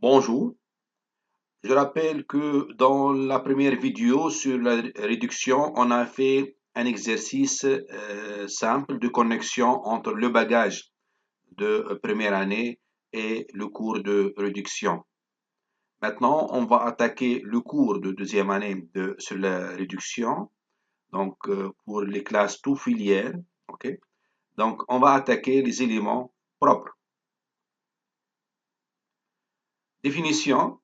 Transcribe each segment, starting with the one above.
Bonjour, je rappelle que dans la première vidéo sur la réduction, on a fait un exercice simple de connexion entre le bagage de première année et le cours de réduction. Maintenant, on va attaquer le cours de deuxième année sur la réduction, donc pour les classes tout filières. Ok. Donc, on va attaquer les éléments propres. Définition,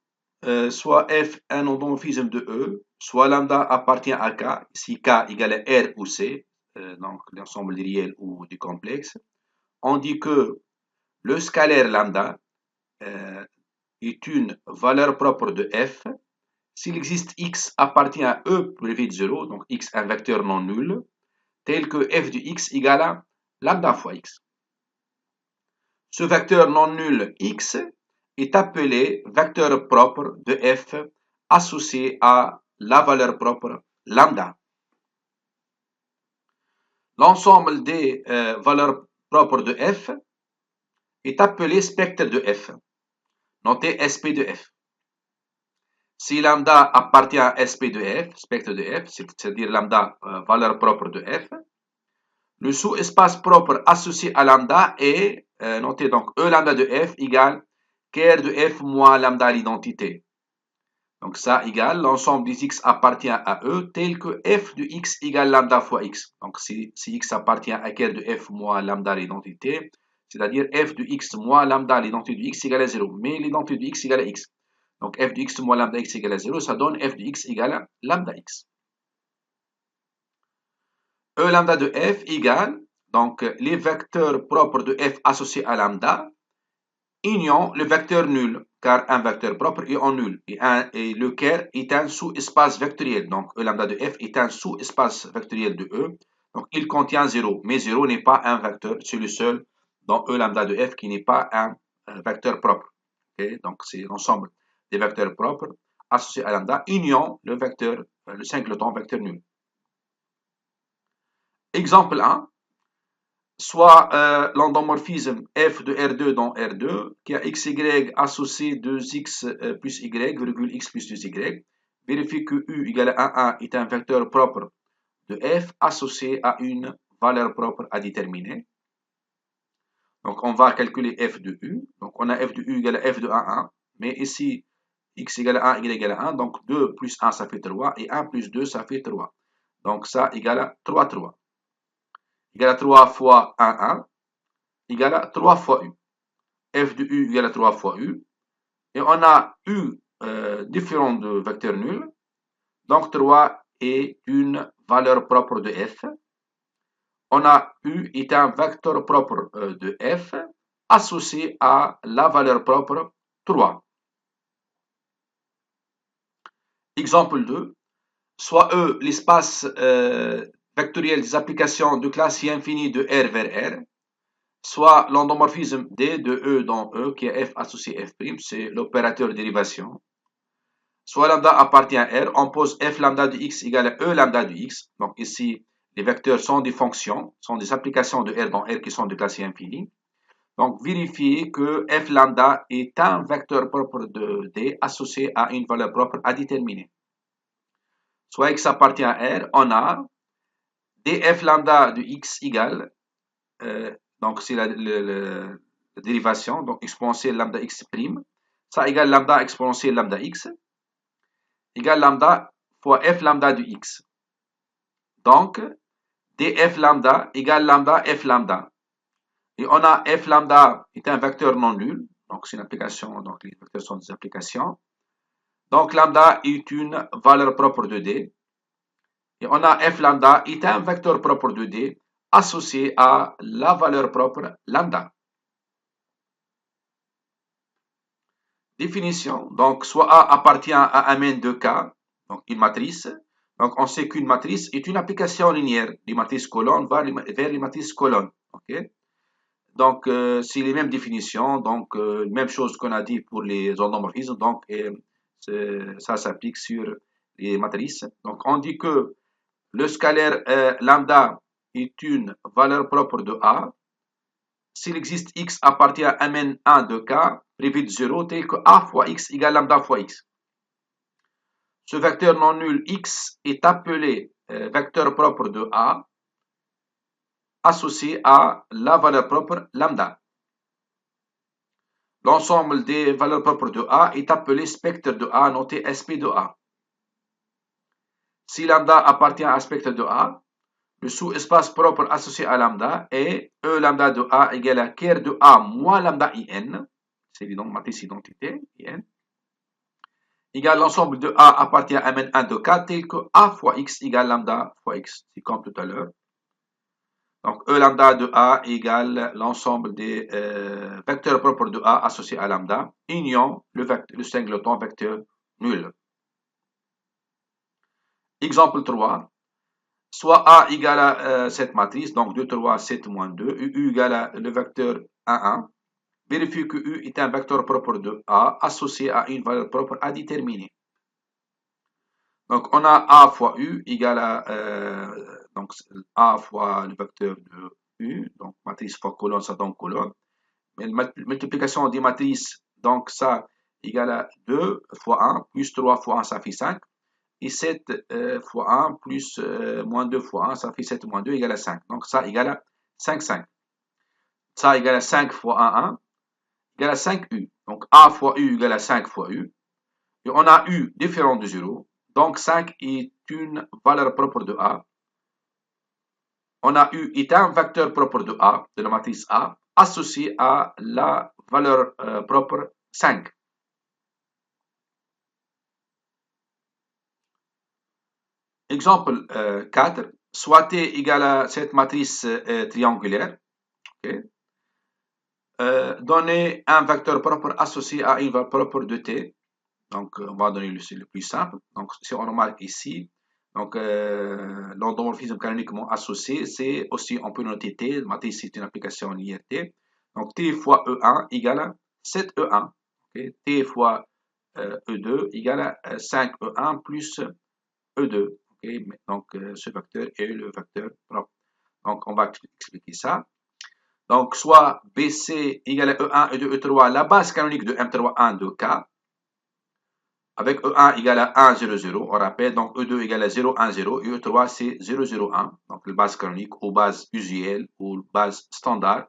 soit F un endomorphisme de E, soit lambda appartient à K, si K égale à R ou C, donc l'ensemble des réels ou du complexe. On dit que le scalaire lambda est une valeur propre de F s'il existe X appartient à E privé de 0, donc X un vecteur non nul, tel que F de X égale à lambda fois X. Ce vecteur non nul X est appelé vecteur propre de F associé à la valeur propre lambda. L'ensemble des valeurs propres de F est appelé spectre de F, noté SP de F. Si lambda appartient à SP de F, spectre de F, c'est-à-dire lambda valeur propre de F, le sous-espace propre associé à lambda est, notez donc E lambda de F égale Ker de F moins lambda à l'identité. Donc ça égale l'ensemble des x appartient à E tel que f de x égale lambda fois x. Donc si x appartient à Ker de f moins lambda à l'identité, c'est-à-dire f de x moins lambda à l'identité de x égale à 0. Mais l'identité de x égale à x. Donc f de x moins lambda x égale à 0, ça donne f de x égale à lambda x. E lambda de f égale donc les vecteurs propres de f associés à lambda union le vecteur nul, car un vecteur propre est en nul, et le Ker est un sous-espace vectoriel. Donc E lambda de f est un sous-espace vectoriel de E. Donc il contient 0, mais 0 n'est pas un vecteur, c'est le seul dans E lambda de f qui n'est pas un vecteur propre. Okay? Donc c'est l'ensemble des vecteurs propres associés à lambda, union le vecteur, le singleton vecteur nul. Exemple 1, soit l'endomorphisme f de R2 dans R2 qui a xy associé 2x plus y, virgule x plus 2y, vérifie que u égale à 1 est un vecteur propre de f associé à une valeur propre à déterminer. Donc on va calculer f de u. Donc on a f de u égale à f de 1, mais ici x égale à 1, y égale à 1, donc 2 plus 1 ça fait 3, et 1 plus 2 ça fait 3. Donc ça égale à 3, 3. Égale à 3 fois 1 égale à 3 fois u. F de u égale à 3 fois u. Et on a u différent de vecteur nul. Donc 3 est une valeur propre de f. On a u est un vecteur propre de f associé à la valeur propre 3. Exemple 2. Soit E l'espace vectoriel des applications de classe infinie de R vers R, soit l'endomorphisme D de E dans E qui est F associé F', c'est l'opérateur dérivation. Soit lambda appartient à R, on pose F lambda de X égale à E lambda de X. Donc ici, les vecteurs sont des fonctions, sont des applications de R dans R qui sont de classe infinie. Donc vérifiez que F lambda est un vecteur propre de D associé à une valeur propre à déterminer. Soit X appartient à R, on a df lambda de X égale, donc c'est la dérivation, donc exponentielle lambda X prime, ça égale lambda exponentielle lambda X, égale lambda fois f lambda de X. Donc, df lambda égale lambda f lambda. Et on a f lambda est un vecteur non nul, donc c'est une application, donc les vecteurs sont des applications. Donc lambda est une valeur propre de D. Et on a f lambda est un vecteur propre de D associé à la valeur propre lambda. Définition, donc soit A appartient à un main de K, donc une matrice. Donc on sait qu'une matrice est une application linéaire des matrices colonnes vers les matrices colonnes. Okay? Donc c'est les mêmes définitions, donc même chose qu'on a dit pour les endomorphismes, donc ça s'applique sur les matrices. Donc on dit que le scalaire lambda est une valeur propre de A s'il existe x appartient à Mn1 de k privé de 0 tel que a fois x égale lambda fois x. Ce vecteur non nul x est appelé vecteur propre de A associé à la valeur propre lambda. L'ensemble des valeurs propres de A est appelé spectre de A noté SP de A. Si lambda appartient à spectre de A, le sous-espace propre associé à lambda est E lambda de A égale à ker de A moins lambda IN, c'est donc matrice identité, IN, égale l'ensemble de A appartient à Mn1 de K tel que A fois X égale lambda fois X, c'est comme tout à l'heure. Donc E lambda de A égale l'ensemble des vecteurs propres de A associés à lambda, union le singleton vecteur nul. Exemple 3. Soit A égale à cette matrice, donc 2, 3, 7, moins 2, U égale à le vecteur 1, 1. Vérifie que U est un vecteur propre de A associé à une valeur propre à déterminer. Donc, on a A fois U égale à donc A fois le vecteur de U, donc matrice fois colonne, ça donne colonne. Mais la multiplication des matrices, donc ça égale à 2 fois 1 plus 3 fois 1, ça fait 5. Et 7 fois 1 plus moins 2 fois 1, ça fait 7 moins 2 égale à 5. Donc ça égale à 5, 5. Ça égale à 5 fois 1, 1, égale à 5U. Donc A fois U égale à 5 fois U. Et on a U différent de 0. Donc 5 est une valeur propre de A. On a U est un vecteur propre de A, de la matrice A, associé à la valeur propre 5. Exemple 4. Soit T égale à cette matrice triangulaire. Okay. Donner un vecteur propre associé à une valeur propre de T. Donc, on va donner le plus simple. Donc, si on remarque ici, donc l'endomorphisme canoniquement associé, c'est aussi, on peut noter T, matrice c'est une application en IRT. Donc, T fois E1 égale à 7E1. Okay. T fois E2 égale à 5E1 plus E2. Okay. Donc, ce vecteur est le vecteur propre. Donc, on va expliquer ça. Donc, soit BC égale à E1, E2, E3, la base canonique de M3, 1, 2, K. Avec E1 égale à 1, 0, 0. On rappelle, donc E2 égale à 0, 1, 0. Et E3, c'est 0, 0, 1. Donc, la base canonique ou base usuelle ou base standard.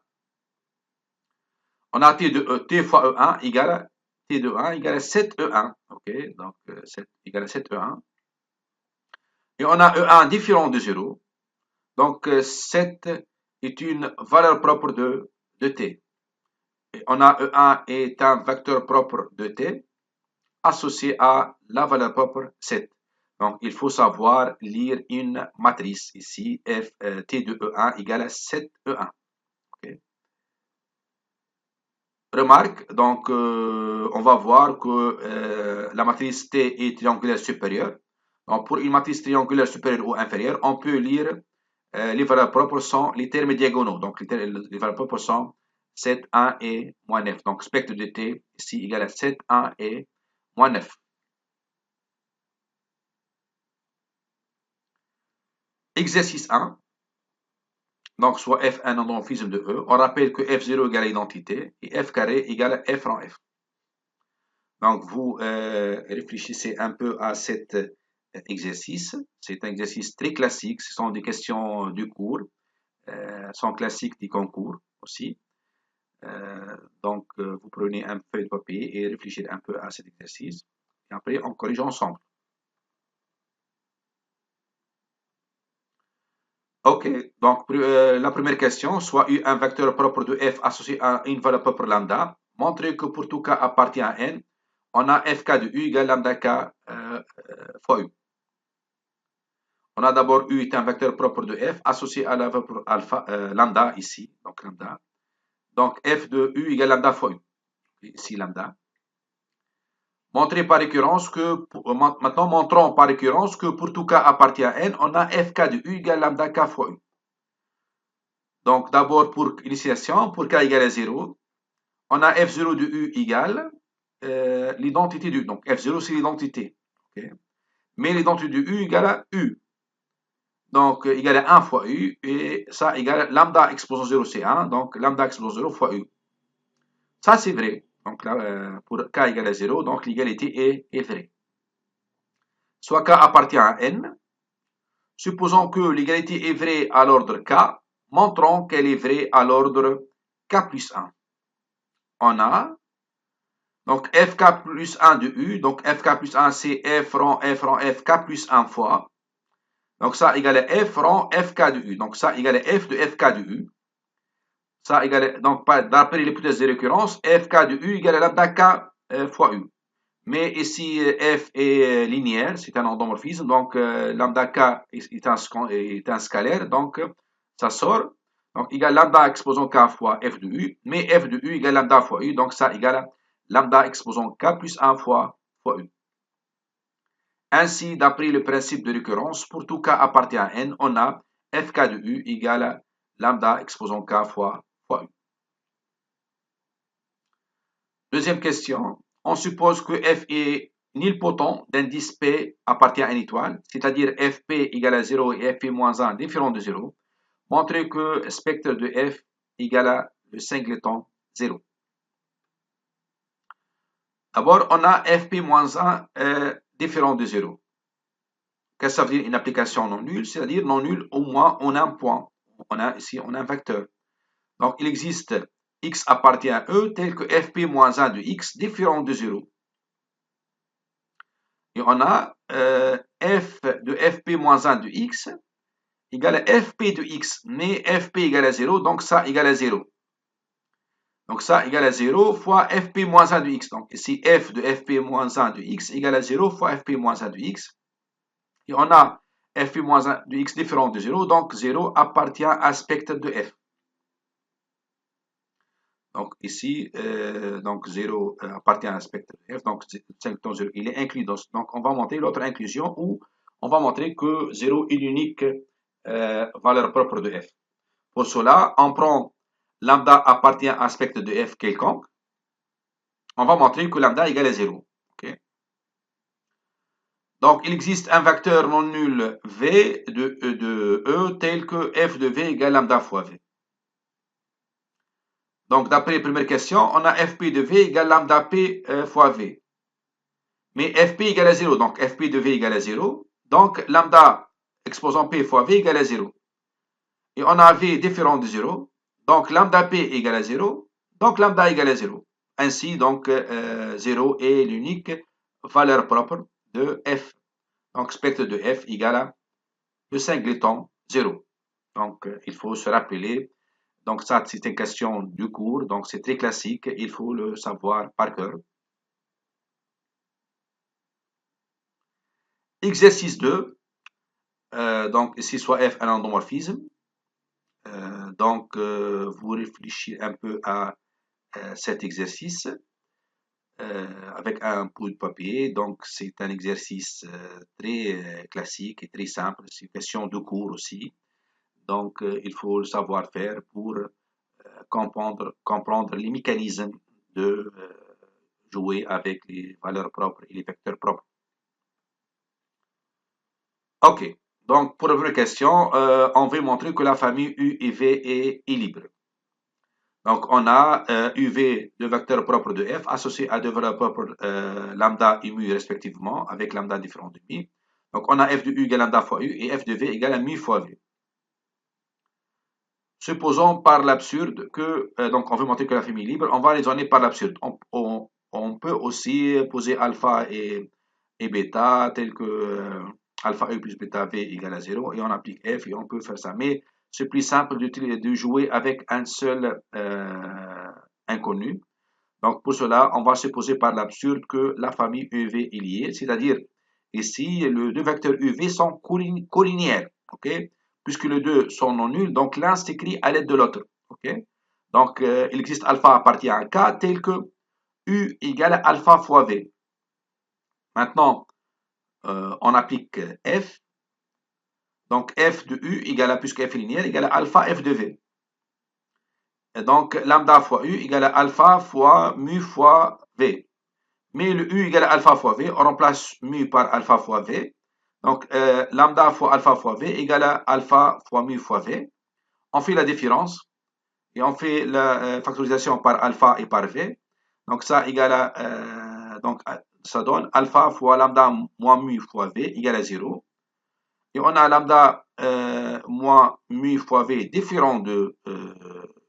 On a T de E, T fois E1 égale à T de 1 égale à 7 E1. OK, donc 7 égale à 7 E1. Et on a E1 différent de 0. Donc, 7 est une valeur propre de T. Et on a E1 est un vecteur propre de T associé à la valeur propre 7. Donc, il faut savoir lire une matrice ici, F, T de E1 égale à 7E1. Okay. Remarque, donc, on va voir que la matrice T est triangulaire supérieure. Donc, pour une matrice triangulaire supérieure ou inférieure, on peut lire les valeurs propres sont les termes diagonaux. Donc, les valeurs propres sont 7, 1 et moins 9. Donc, spectre de T ici égale à 7, 1 et moins 9. Exercice 1. Donc, soit F un endomorphisme de E. On rappelle que F0 égale à identité et F carré égale à F en F. Donc, vous réfléchissez un peu à cet exercice. C'est un exercice très classique. Ce sont des questions du cours. Sont classiques du concours aussi. Donc, vous prenez un feuille de papier et réfléchissez un peu à cet exercice. Et après, on corrige ensemble. Ok, donc la première question, soit U un vecteur propre de f associé à une valeur propre lambda. Montrez que pour tout k appartient à n, on a fk de U égale lambda k fois U. On a d'abord U est un vecteur propre de f associé à la valeur propre alpha, lambda ici, donc lambda. Donc f de U égale lambda fois U, ici lambda. Montrez par récurrence que, maintenant montrons par récurrence que pour tout k appartient à n, on a fk de U égale lambda k fois U. Donc d'abord pour initiation, pour k égale à 0, on a f0 de U égale l'identité de U. Donc f0 c'est l'identité. Okay. Mais l'identité de U égale à U. donc égal à 1 fois U, et ça égale lambda exposant 0, c'est 1, donc lambda exposant 0 fois U. Ça, c'est vrai. Donc là, pour k égale à 0, donc l'égalité est vraie. Soit k appartient à n. Supposons que l'égalité est vraie à l'ordre k, montrons qu'elle est vraie à l'ordre k plus 1. On a donc fk plus 1 de u, donc fk plus 1 c'est f rond fk plus 1 fois. Donc ça égale à f rond fk de u, donc ça égale à f de fk de u. Ça égale, donc d'après l'hypothèse de récurrence, fk de u égale à lambda k fois u. Mais ici, f est linéaire, c'est un endomorphisme, donc lambda k est un scalaire, donc ça sort. Donc égal lambda exposant k fois f de u, mais f de u égale lambda fois u, donc ça égale lambda exposant k plus 1 fois u. Ainsi, d'après le principe de récurrence, pour tout k appartient à n, on a fk de u égale lambda exposant k fois u. Deuxième question, on suppose que f est nilpotent d'indice P appartient à une étoile, c'est-à-dire fp égale à 0 et fp moins 1 différent de 0. Montrez que le spectre de f égale à le singleton 0. D'abord, on a fp moins 1 différent de 0. Qu'est-ce que ça veut dire une application non nulle? C'est-à-dire non nulle au moins on a un point. Ici, on a un vecteur. Donc, il existe x appartient à E tel que fp moins 1 de x différent de 0. Et on a f de fp moins 1 de x égale à fp de x, mais fp égale à 0, donc ça égale à 0. Donc ça égale à 0 fois fp moins 1 de x. Donc ici, f de fp moins 1 de x égale à 0 fois fp moins 1 de x. Et on a fp moins 1 de x différent de 0, donc 0 appartient à spectre de f. Donc ici, donc 0 appartient à un spectre de f, donc 0, il est inclus dans. Donc on va montrer l'autre inclusion où on va montrer que 0 est l'unique valeur propre de f. Pour cela, on prend lambda appartient à un spectre de f quelconque. On va montrer que lambda égale à 0. Okay? Donc il existe un vecteur non nul v de E tel que f de v égale lambda fois v. Donc, d'après les premières questions, on a fp de v égale lambda p fois v. Mais fp égale à 0, donc fp de v égale à 0. Donc, lambda exposant p fois v égale à 0. Et on a v différent de 0. Donc, lambda p égale à 0. Donc, lambda égale à 0. Ainsi, donc, 0 est l'unique valeur propre de f. Donc, spectre de f égale à le singleton 0. Donc, il faut se rappeler. Donc, ça, c'est une question du cours. Donc, c'est très classique. Il faut le savoir par cœur. Exercice 2. Donc, ici, soit F un endomorphisme. Donc, vous réfléchissez un peu à cet exercice avec un bout de papier. Donc, c'est un exercice très classique et très simple. C'est une question de cours aussi. Donc, il faut le savoir faire pour comprendre les mécanismes de jouer avec les valeurs propres et les vecteurs propres. Ok, donc pour la première question, on veut montrer que la famille U et V est libre. Donc on a UV de vecteurs propres de F associés à deux valeurs propres lambda et mu respectivement avec lambda différent de mu. Donc on a F de U égale lambda fois U et F de V égale à mu fois V. Supposons par l'absurde que, donc on veut montrer que la famille est libre, on va raisonner par l'absurde. On peut aussi poser alpha et bêta tel que alpha E plus bêta V égale à 0 et on applique F et on peut faire ça. Mais c'est plus simple de jouer avec un seul inconnu. Donc pour cela, on va supposer par l'absurde que la famille UV est liée, c'est-à-dire ici, les deux vecteurs UV sont collinéaires. Okay? Puisque les deux sont non nuls, donc l'un s'écrit à l'aide de l'autre. Okay? Donc, il existe alpha appartient à K tel que U égale à alpha fois V. Maintenant, on applique F. Donc, F de U égale à, puisque F est linéaire, égale à alpha F de V. Et donc, lambda fois U égale à alpha fois mu fois V. Mais le U égale à alpha fois V, on remplace mu par alpha fois V. Donc, lambda fois alpha fois V égale à alpha fois mu fois V. On fait la différence et on fait la factorisation par alpha et par V. Donc, ça égale à, ça donne alpha fois lambda moins mu fois V égale à 0. Et on a lambda moins mu fois V différent de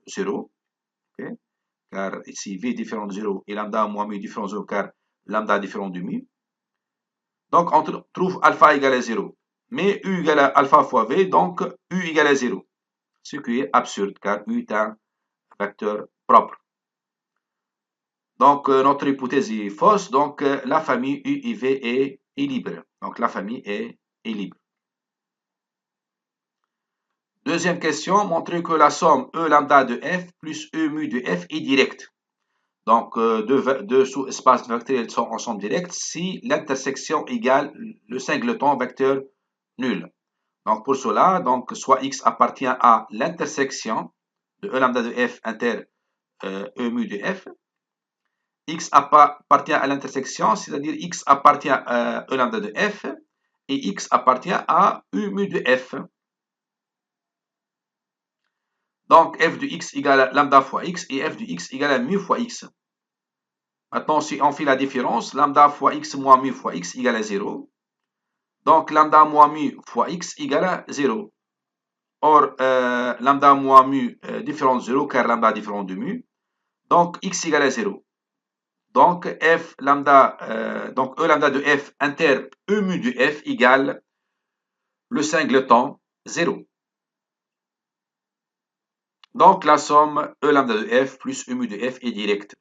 0. Okay? Car ici V différent de 0 et lambda moins mu différent de 0 car lambda différent de mu. Donc, on trouve alpha égale à 0. Mais U égale à alpha fois V, donc U égale à 0. Ce qui est absurde, car U est un vecteur propre. Donc, notre hypothèse est fausse. Donc, la famille U et V est libre. Donc, la famille est libre. Deuxième question, montrer que la somme E lambda de F plus E mu de F est directe. Donc, deux sous-espaces vectoriels sont ensemble directs si l'intersection égale le singleton vecteur nul. Donc, pour cela, donc, soit X appartient à l'intersection de E lambda de F inter E mu de F. X appartient à l'intersection, c'est-à-dire X appartient à E lambda de F et X appartient à U mu de F. Donc, F de X égale à lambda fois X et F de X égale à mu fois X. Maintenant, si on fait la différence, lambda fois X moins mu fois X égale à 0. Donc, lambda moins mu fois X égale à 0. Or, lambda moins mu différent de 0 car lambda différent de mu. Donc, X égale à 0. Donc, F lambda, donc E lambda de F inter E mu de F égale le singleton 0. Donc, la somme E lambda de F plus E mu de F est directe.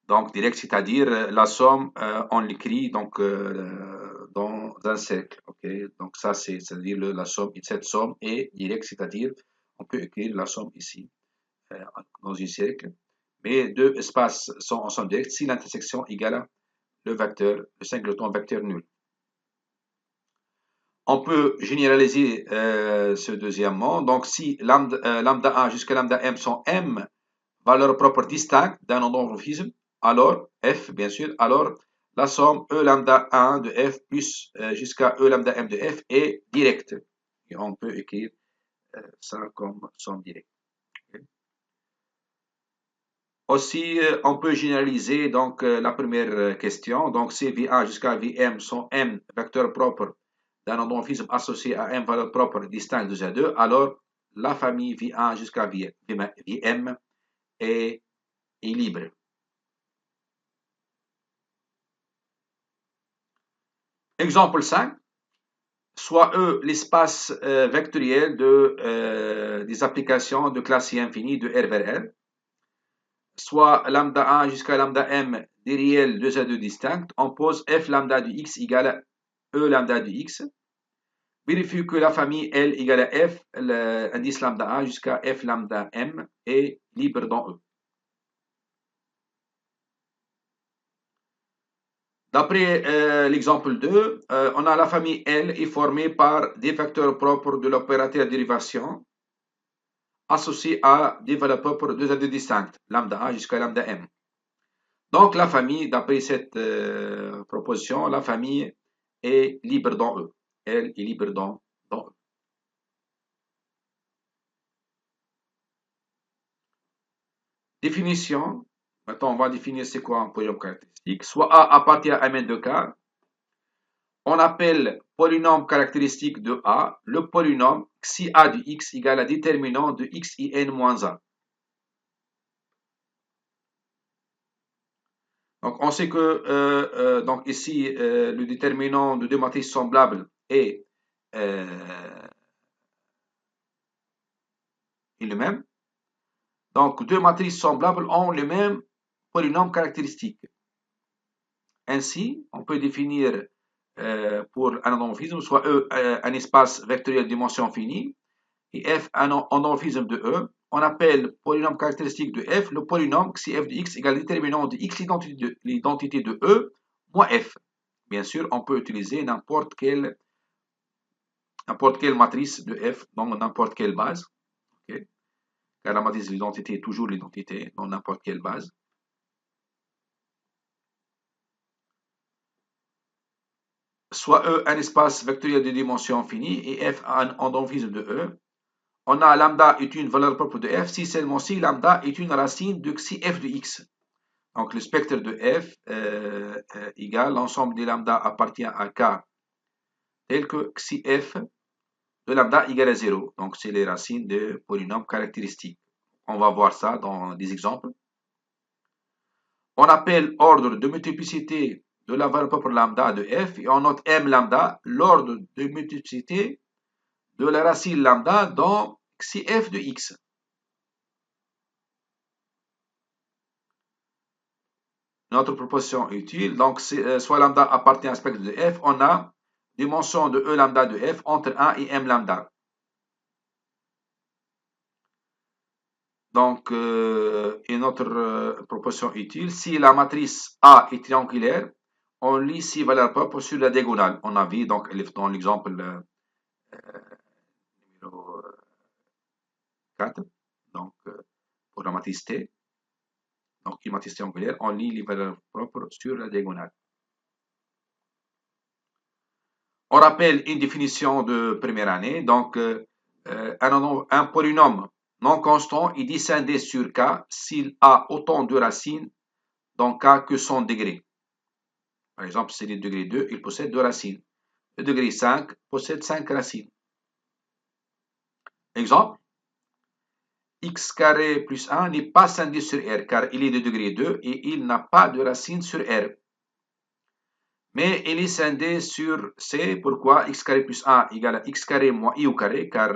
Donc, direct, c'est-à-dire la somme, on l'écrit donc dans un cercle. Okay? Donc, ça, c'est-à-dire la somme, cette somme est directe, c'est-à-dire on peut écrire la somme ici dans un cercle. Mais deux espaces sont ensemble directs si l'intersection égale le vecteur, le singleton vecteur nul. On peut généraliser ce deuxièmement. Donc, si lambda 1 jusqu'à lambda m sont m valeurs propres distinctes d'un endomorphisme, alors f, bien sûr, alors la somme E lambda 1 de f plus jusqu'à E lambda m de f est directe. Et on peut écrire ça comme somme directe. Okay. Aussi, on peut généraliser donc la première question. Donc, si V1 jusqu'à Vm sont m vecteurs propres d'un endomorphisme associé à m valeurs propres distinctes de Z2, alors la famille V1 jusqu'à Vm est libre. Exemple 5, soit E l'espace vectoriel des applications de classe I infinie de R vers R, soit lambda 1 jusqu'à lambda m des réels de Z2 distincts, on pose f lambda de x égale à E lambda de x. Vérifie que la famille L égale à f, l'indice lambda 1 jusqu'à f lambda m est libre dans E. D'après l'exemple 2, on a la famille L est formée par des vecteurs propres de l'opérateur dérivation associés à des valeurs propres de Z2 distinctes, lambda 1 jusqu'à lambda m. Donc la famille, d'après cette proposition, la famille est libre dans E. Elle est libre dans E. Définition. Maintenant, on va définir c'est quoi un polynôme caractéristique. Soit A appartient à Mn de K. On appelle polynôme caractéristique de A le polynôme si A de x égale à déterminant de x i n moins A. Donc, on sait que donc ici, le déterminant de deux matrices semblables est le même. Donc, deux matrices semblables ont le même polynôme caractéristique. Ainsi, on peut définir pour un endomorphisme soit E un espace vectoriel de dimension finie et F un endomorphisme de E. On appelle polynôme caractéristique de F le polynôme si f de x égale déterminant de x l'identité de E moins F. Bien sûr, on peut utiliser n'importe quelle matrice de F dans n'importe quelle base. Okay? Car la matrice de l'identité est toujours l'identité dans n'importe quelle base. soit E un espace vectoriel de dimension finie et F un endomorphisme de E. On a lambda est une valeur propre de F si seulement si lambda est une racine de xi F de X. Donc le spectre de F égale l'ensemble des lambda appartient à K tel que xi F de lambda égale à 0. Donc c'est les racines de polynômes caractéristiques. On va voir ça dans des exemples. On appelle ordre de multiplicité de la valeur propre lambda de F et on note M lambda l'ordre de multiplicité de la racine lambda dans xi F de X. Notre proposition utile, donc soit lambda appartient à un spectre de F, on a dimension de E lambda de F entre 1 et M lambda. Donc, et notre proposition utile, si la matrice A est triangulaire, on lit 6 valeurs propres sur la diagonale. On a vu donc dans l'exemple numéro 4, donc pour la matrice T, donc une matrice triangulaire, on lit les valeurs propres sur la diagonale. On rappelle une définition de première année, donc un polynôme non constant est descendé sur K s'il a autant de racines dans K que son degré. Par exemple, c'est le degré 2, il possède 2 racines. Le degré 5 possède 5 racines. Exemple, x carré plus 1 n'est pas scindé sur R car il est de degré 2 et il n'a pas de racine sur R. Mais il est scindé sur C. Pourquoi? X carré plus 1 égale à x carré moins i au carré car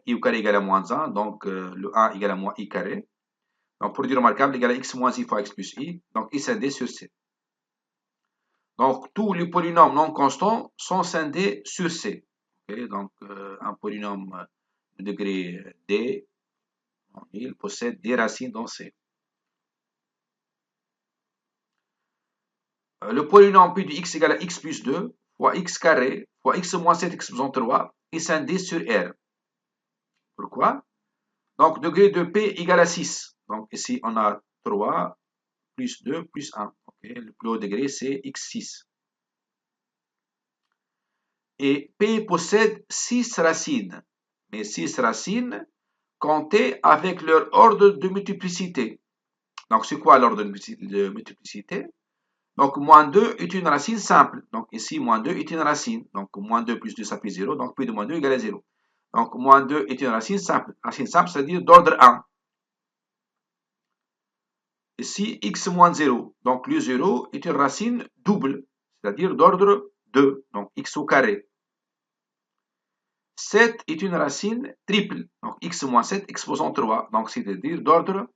i au carré égale à moins 1. Donc le 1 égale à moins i carré. Donc produit remarquable égale à x moins i fois x plus i. Donc il est scindé sur C. Donc, tous les polynômes non constants sont scindés sur C. Okay, donc, un polynôme de degré D, il possède des racines dans C. Le polynôme P de x égale à x plus 2 fois x carré fois x moins 7 x plus 3 est scindé sur R. Pourquoi? Donc, degré de P égale à 6. Donc, ici, on a 3 plus 2 plus 1. Okay, le plus haut degré, c'est x6. Et P possède 6 racines. Mais 6 racines comptées avec leur ordre de multiplicité. Donc, c'est quoi l'ordre de multiplicité? Donc, moins 2 est une racine simple. Donc, ici, moins 2 est une racine. Donc, moins 2 plus 2, ça fait 0. Donc, P de moins 2 égale à 0. Donc, moins 2 est une racine simple. Racine simple, c'est-à-dire d'ordre 1. Ici, x moins 0. Donc, le 0 est une racine double, c'est-à-dire d'ordre 2. Donc, x au carré. 7 est une racine triple. Donc, x moins 7 exposant 3. Donc, c'est-à-dire d'ordre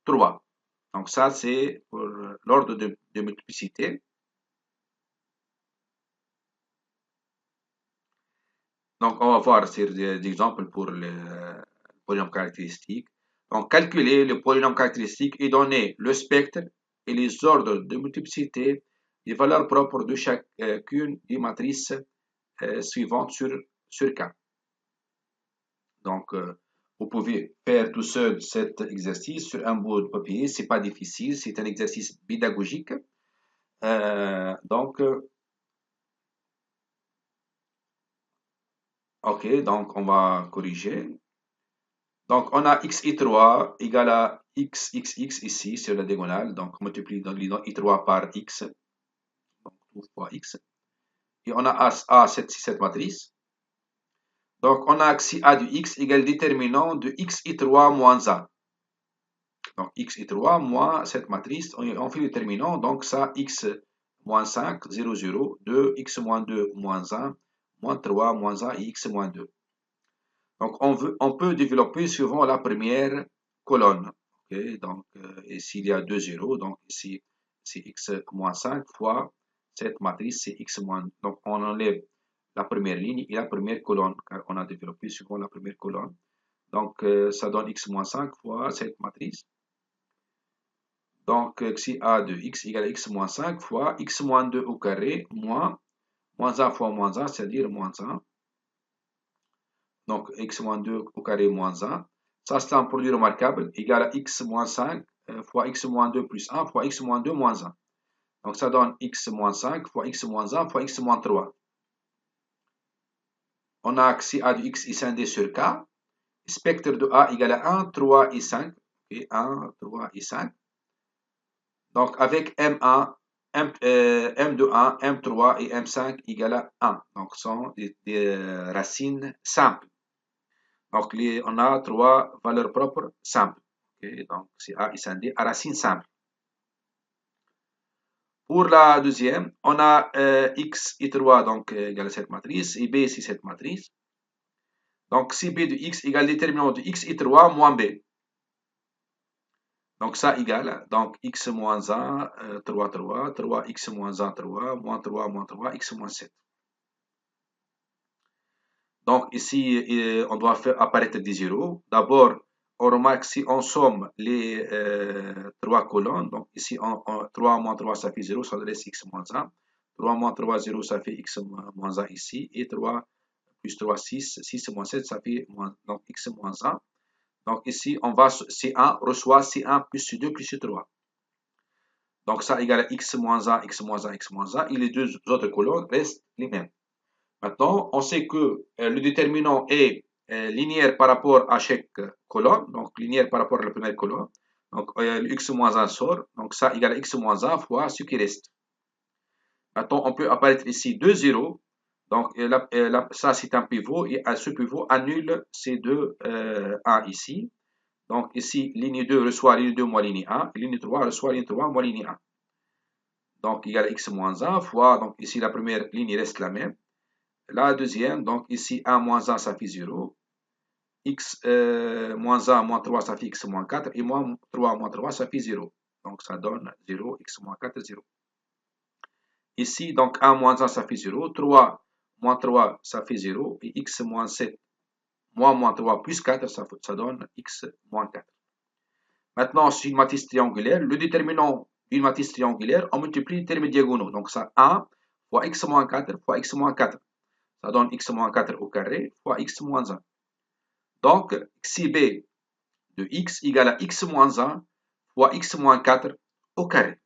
3. Donc, ça, c'est pour l'ordre de multiplicité. Donc, on va voir des exemples pour le polynôme caractéristique. Donc, calculer le polynôme caractéristique et donner le spectre et les ordres de multiplicité des valeurs propres de chacune des matrices suivantes sur K. Donc, vous pouvez faire tout seul cet exercice sur un bout de papier. C'est pas difficile, c'est un exercice pédagogique. Ok, donc on va corriger. Donc, on a x i3 égale à xxx ici sur la diagonale. Donc, on multiplie i3 par x. Donc, 2 fois x. Et on a cette matrice. Donc, on a xi a du x égale déterminant de x i3 moins a. Donc, x i3 moins cette matrice. On fait le déterminant. Donc, ça, x moins 5, 0, 0, 2, x moins 2, moins 1, moins 3, moins 1 et x moins 2. Donc, on peut développer suivant la première colonne. Okay? Donc, s'il y a 2 zéros, donc ici, c'est x moins 5 fois cette matrice, c'est x moins. Donc, on enlève la première ligne et la première colonne, car on a développé suivant la première colonne. Donc, ça donne x moins 5 fois cette matrice. Donc, xi a de x égale à x moins 5 fois x moins 2 au carré moins 1 fois moins 1, c'est-à-dire moins 1. Donc, x moins 2 au carré moins 1. Ça, c'est un produit remarquable égal à x moins 5 fois x moins 2 plus 1 fois x moins 2 moins 1. Donc ça donne x moins 5 fois x moins 1 fois x moins 3. On a que si a de x est scindé sur k, spectre de a égale à 1, 3 et 5. Okay, 1, 3 et 5. Donc avec M1, M2, M3 et M5 égale à 1. Donc ce sont des racines simples. Donc on a trois valeurs propres simples. Okay, donc c'est A est scindé à racine simple. Pour la deuxième, on a x et 3 donc égale à cette matrice et b c'est cette matrice. Donc si b de x égale déterminant de x et 3 moins b. Donc ça égale donc x moins 1, 3, 3, 3x moins 1, 3, moins 3, x moins 7. Donc ici, on doit faire apparaître des zéros. D'abord, on remarque si on somme les trois colonnes. Donc ici, 3 moins 3, ça fait 0, ça laisse x moins 1. 3 moins 3, 0, ça fait x moins 1 ici. Et 3 plus 3, 6. 6 moins 7, ça fait donc x moins 1. Donc ici, on va C1 reçoit C1 plus C2 plus C3. Donc ça égale à x moins 1, x moins 1, x moins 1. Et les deux autres colonnes restent les mêmes. Maintenant, on sait que le déterminant est linéaire par rapport à chaque colonne, donc linéaire par rapport à la première colonne. Donc, le x moins 1 sort, donc ça égale à x moins 1 fois ce qui reste. Maintenant, on peut apparaître ici 2 zéros. Donc, ça c'est un pivot, et ce pivot annule ces deux 1 ici. Donc, ici, ligne 2 reçoit ligne 2 moins ligne 1, et ligne 3 reçoit ligne 3 moins ligne 1. Donc, égal à x moins 1 fois, donc ici la première ligne reste la même. La deuxième, donc ici 1 moins 1, ça fait 0. X moins 1 moins 3, ça fait x moins 4. Et moins 3, ça fait 0. Donc ça donne 0, x moins 4, 0. Ici, donc 1 moins 1, ça fait 0. 3 moins 3, ça fait 0. Et x moins 7, moins 3 plus 4, ça donne x moins 4. Maintenant, c'est une matrice triangulaire. Le déterminant d'une matrice triangulaire, on multiplie les termes diagonaux. Donc ça, 1 fois x moins 4 fois x moins 4. Ça donne x moins 4 au carré fois x moins 1. Donc, xi b de x égale à x moins 1 fois x moins 4 au carré.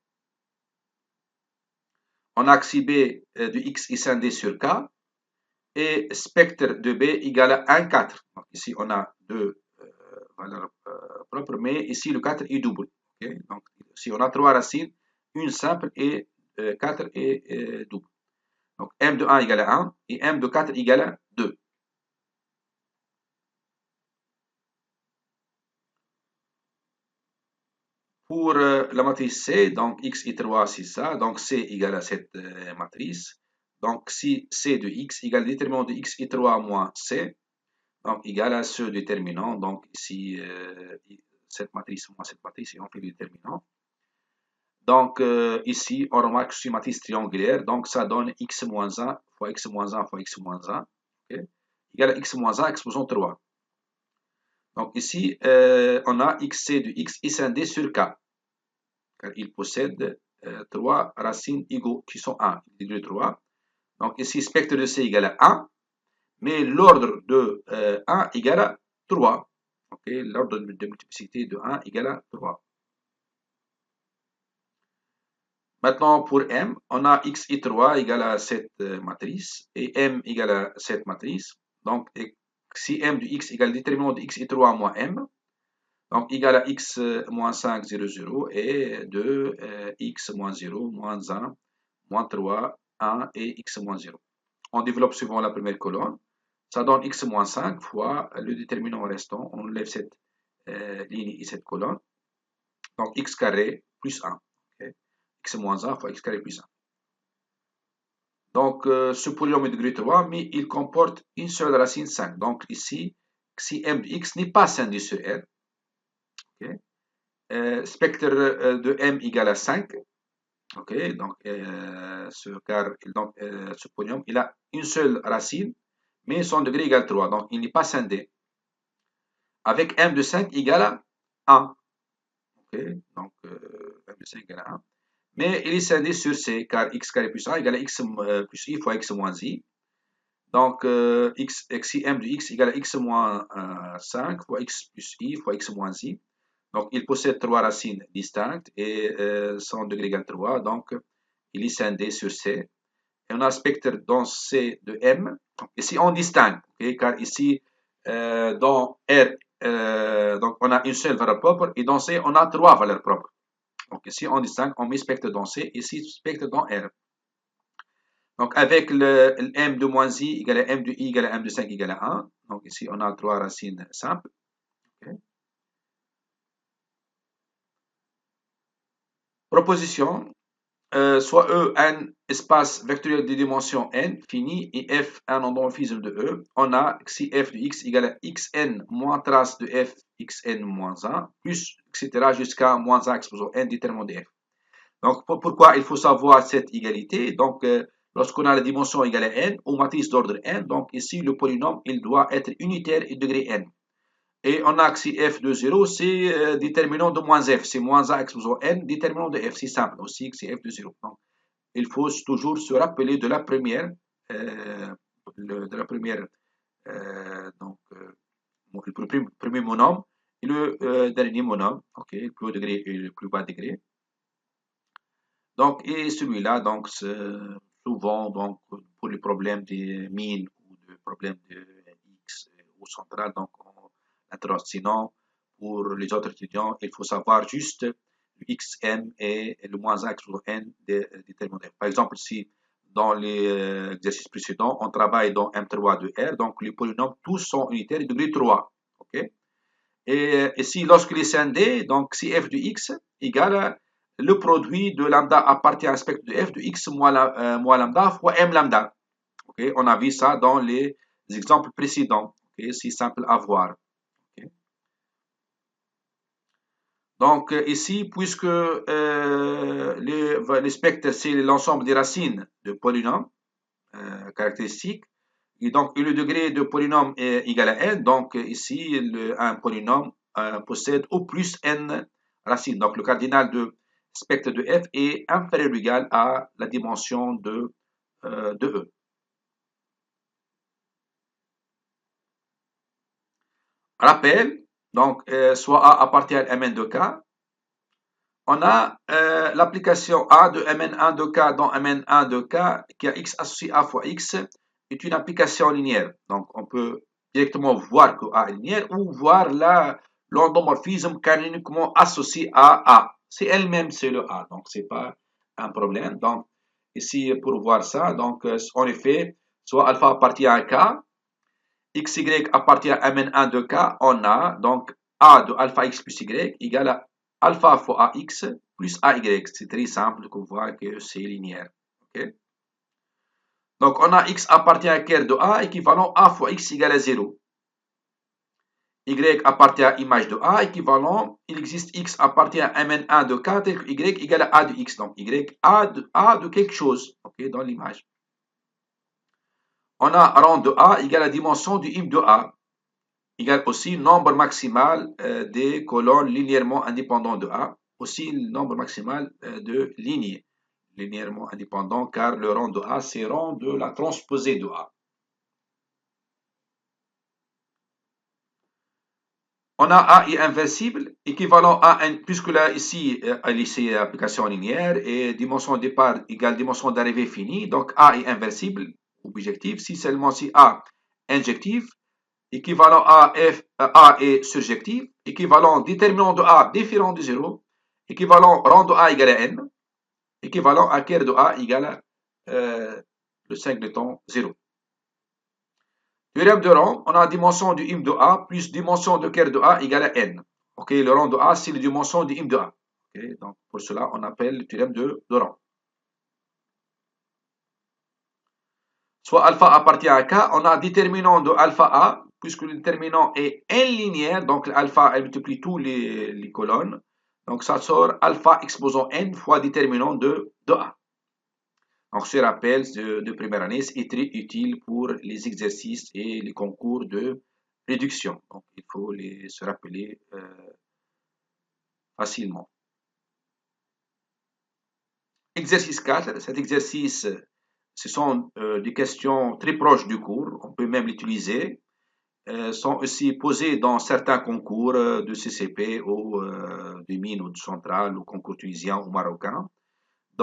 On a xi b de x est scindé sur k et spectre de b égale à 1, 4. Donc, ici, on a deux valeurs propres, mais ici, le 4 est double. Okay? Donc, si on a trois racines, une simple et 4 est double. Donc, m de 1 égale à 1 et m de 4 égale à 2. Pour la matrice C, donc x et 3, c'est ça. Donc C égale à cette matrice. Donc si C de x égale déterminant de x et 3 moins C, donc égal à ce déterminant. Donc ici, cette matrice moins cette matrice, et on fait le déterminant. Donc ici, on remarque que c'est une matrice triangulaire. Donc ça donne x moins 1 fois x moins 1 fois x moins 1. Okay, égal à x moins 1 exposant 3. Donc ici, on a xc de x est scindé sur k. Car il possède trois racines égaux qui sont 1, degré 3. Donc ici, spectre de C égale à 1, mais l'ordre de 1 égale à 3. Okay, l'ordre de multiplicité de 1 égale à 3. Maintenant, pour M, on a x et 3 égale à cette matrice, et M égale à cette matrice. Donc, si M de x égale déterminant de x et 3 moins M, donc égal à x moins 5, 0, 0, et de x moins 0, moins 1, moins 3, 1 et x moins 0. On développe suivant la première colonne. Ça donne x moins 5 fois le déterminant restant. On enlève cette ligne et cette colonne. Donc x carré plus 1. Okay. X moins 1 fois x carré plus 1. Donc ce polynôme est de degré 3, mais il comporte une seule racine 5. Donc ici, si m de x n'est pas scindé sur R, okay, spectre de m égale à 5. Ok, donc, ce polynôme, il a une seule racine, mais son degré égale 3. Donc, il n'est pas scindé. Avec m de 5 égale à 1. Ok, donc m de 5 égale à 1. Mais il est scindé sur c, car x carré plus 1 égale à x plus i fois x moins i. Donc, si m de x égale à x moins 5 fois x plus i fois x moins i. Donc, il possède trois racines distinctes et son degré égale 3. Donc, il est scindé sur C. Et on a un spectre dans C de M. Donc, ici, on distingue, okay, car ici, dans R, donc on a une seule valeur propre, et dans C, on a 3 valeurs propres. Donc ici, on distingue, on met spectre dans C, ici, spectre dans R. Donc avec le M de moins I égale à M de I égale à M de 5 égale à 1. Donc ici, on a 3 racines simples. Okay. Proposition. Soit E un espace vectoriel de dimension n fini et F un endomorphisme de E, on a si F de x égale à xn moins trace de F xn moins 1, plus etc. jusqu'à moins 1 exposant n déterminant de F. Donc pourquoi il faut savoir cette égalité? Donc lorsqu'on a la dimension égale à n, ou matrice d'ordre n, donc ici le polynôme il doit être unitaire et degré n. Et on a que si f de 0, c'est déterminant de moins f, c'est moins 1 exposant n, déterminant de f, c'est simple aussi que c'est f de 0. Donc, il faut toujours se rappeler de la première, le premier monôme et le dernier monôme, ok, le plus haut degré et le plus bas degré. Donc, et celui-là, donc, souvent, donc, pour les problèmes de mine ou de problèmes de X ou central, donc, sinon, pour les autres étudiants, il faut savoir juste le xm et le moins 1 sur n déterminé. Par exemple, si dans les exercices précédents, on travaille dans M3 de R, donc les polynômes, tous sont unitaires de degré 3. Okay? Et ici, lorsqu'il est scindé, donc si f de x égale le produit de lambda appartient à un spectre de f de x moins lambda fois m lambda. Okay? On a vu ça dans les exemples précédents. Okay? C'est simple à voir. Okay? Donc ici, puisque les spectres, c'est l'ensemble des racines de polynômes caractéristiques, et donc le degré de polynôme est égal à n, donc ici, un polynôme possède au plus n racines. Donc le cardinal de spectre de f est inférieur ou égal à la dimension de E. Rappel, donc soit A appartient à Mn de K, on a l'application A de Mn1 de K dans Mn1 de K qui a x associé A fois x est une application linéaire. Donc on peut directement voir que A est linéaire ou voir l'endomorphisme canoniquement associé à A. C'est elle-même, c'est le A, donc c'est pas un problème. Donc ici pour voir ça, donc en effet, soit alpha appartient à K, xy appartient à Mn1 de K, on a donc A de alpha x plus y égale à alpha fois ax plus ay. C'est très simple qu'on voit que c'est linéaire. Okay? Donc on a x appartient à quer de A équivalent A fois x égale à 0. Y appartient à image de A équivalent, il existe x appartient à Mn1 de K tel que y égale à A de x. Donc y A de quelque chose, okay, dans l'image. On a rang de A égale à la dimension du im de A, égale aussi nombre maximal des colonnes linéairement indépendants de A, aussi le nombre maximal de lignées linéairement indépendants, car le rang de A, c'est rang de la transposée de A. On a A est inversible, équivalent à n, puisque là, ici, c'est application linéaire, et dimension de départ égale dimension d'arrivée finie, donc A est inversible, ou bijectif, si seulement si A injectif, équivalent à F, A est surjectif, équivalent déterminant de A différent de 0, équivalent rang de A égale à n, équivalent à quer de A égale à le 5 de temps 0. Théorème de rang, on a dimension du im de A plus dimension de quer de A égale à n. Okay, le rang de A, c'est la dimension du im de A. Okay, donc pour cela, on appelle le théorème de rang. Soit alpha appartient à K, on a déterminant de alpha A, puisque le déterminant est n linéaire, donc alpha elle multiplie tous les colonnes. Donc ça sort alpha exposant n fois déterminant de A. Donc ce rappel de première année est très utile pour les exercices et les concours de réduction. Donc il faut se rappeler facilement. Exercice 4, cet exercice, ce sont des questions très proches du cours, on peut même l'utiliser. Sont aussi posées dans certains concours de CCP ou de mines ou de centrales ou concours tunisien ou marocain.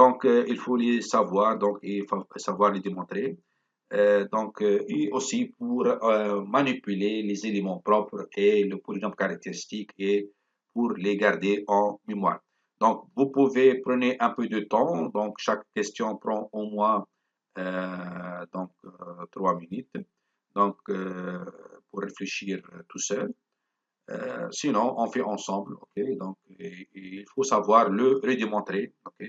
Donc, il faut les savoir, donc il faut savoir les démontrer. Et aussi pour manipuler les éléments propres et le polynôme caractéristique et pour les garder en mémoire. Donc, vous pouvez prendre un peu de temps. Donc, chaque question prend au moins 3 minutes. Donc, pour réfléchir tout seul. Sinon, on fait ensemble. Ok. Donc, il faut savoir le redémontrer. Ok.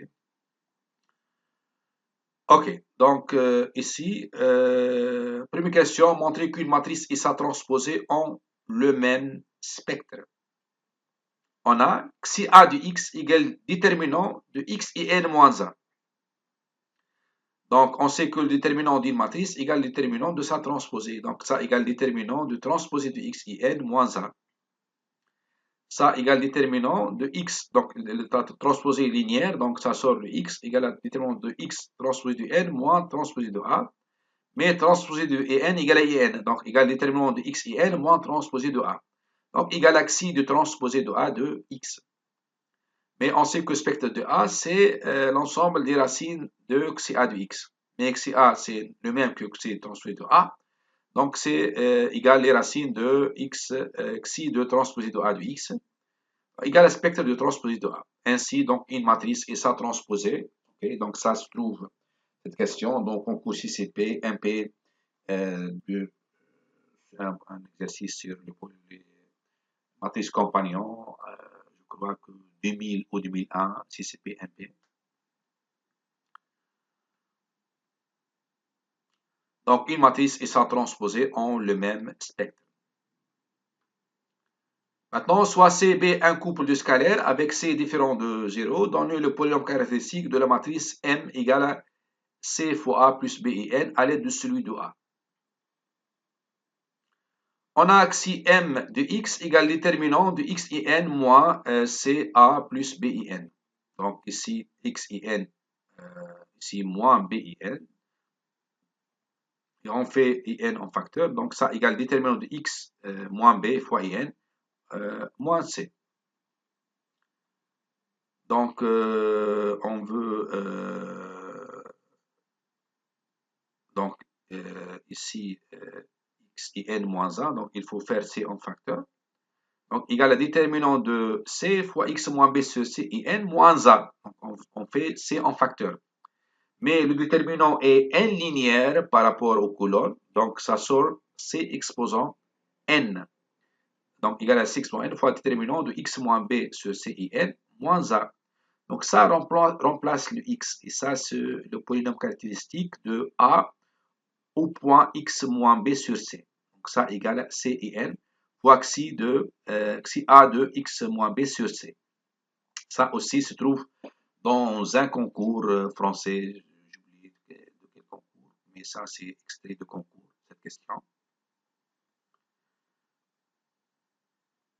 Ok, donc ici, première question, montrer qu'une matrice et sa transposée ont le même spectre. On a que si A de x égale déterminant de x et n moins 1. Donc, on sait que le déterminant d'une matrice égale le déterminant de sa transposée. Donc, ça égale déterminant de transposée de x et n moins 1. Ça égale déterminant de x, donc le transposé linéaire, donc ça sort de x égale à déterminant de x transposé de n moins transposé de a. Mais transposé de en égale à en. Donc, égal déterminant de x et n moins transposé de a. Donc, égal à xi de transposé de a de x. Mais on sait que le spectre de a, c'est l'ensemble des racines de xi a de x. Mais xi a, c'est le même que xi transposé de a. Donc, c'est égal les racines de x, xi de transposé de a de x, égal à spectre de transposé de a. Ainsi, donc, une matrice et sa transposée. Okay, donc, ça se trouve, cette question, donc, concours CCP, MP, de un exercice sur les matrices compagnons, je crois que 2000 ou 2001, CCP-MP. Donc, une matrice et sa transposée ont le même spectre. Maintenant, soit CB un couple de scalaires avec C différent de 0, donne le polynôme caractéristique de la matrice M égale à C fois A plus B et N à l'aide de celui de A. On a que si M de X égale déterminant de X et N moins CA plus B et N. Donc ici, X et N, ici moins B et N. Et on fait IN en facteur, donc ça égale déterminant de X moins B fois IN moins C. Donc on veut donc ici X et N moins 1, donc il faut faire C en facteur. Donc égal à déterminant de C fois X moins B sur C et N moins A. Donc on fait C en facteur. Mais le déterminant est n linéaire par rapport aux colonnes, donc ça sort C exposant n. Donc égal à C exposant n fois le déterminant de x moins b sur C et n moins a. Donc ça remplace le x, et ça c'est le polynôme caractéristique de a au point x moins b sur C. Donc ça égale à C et n fois xi a de x moins b sur C. Ça aussi se trouve dans un concours français. Mais ça, c'est extrait de concours, cette question.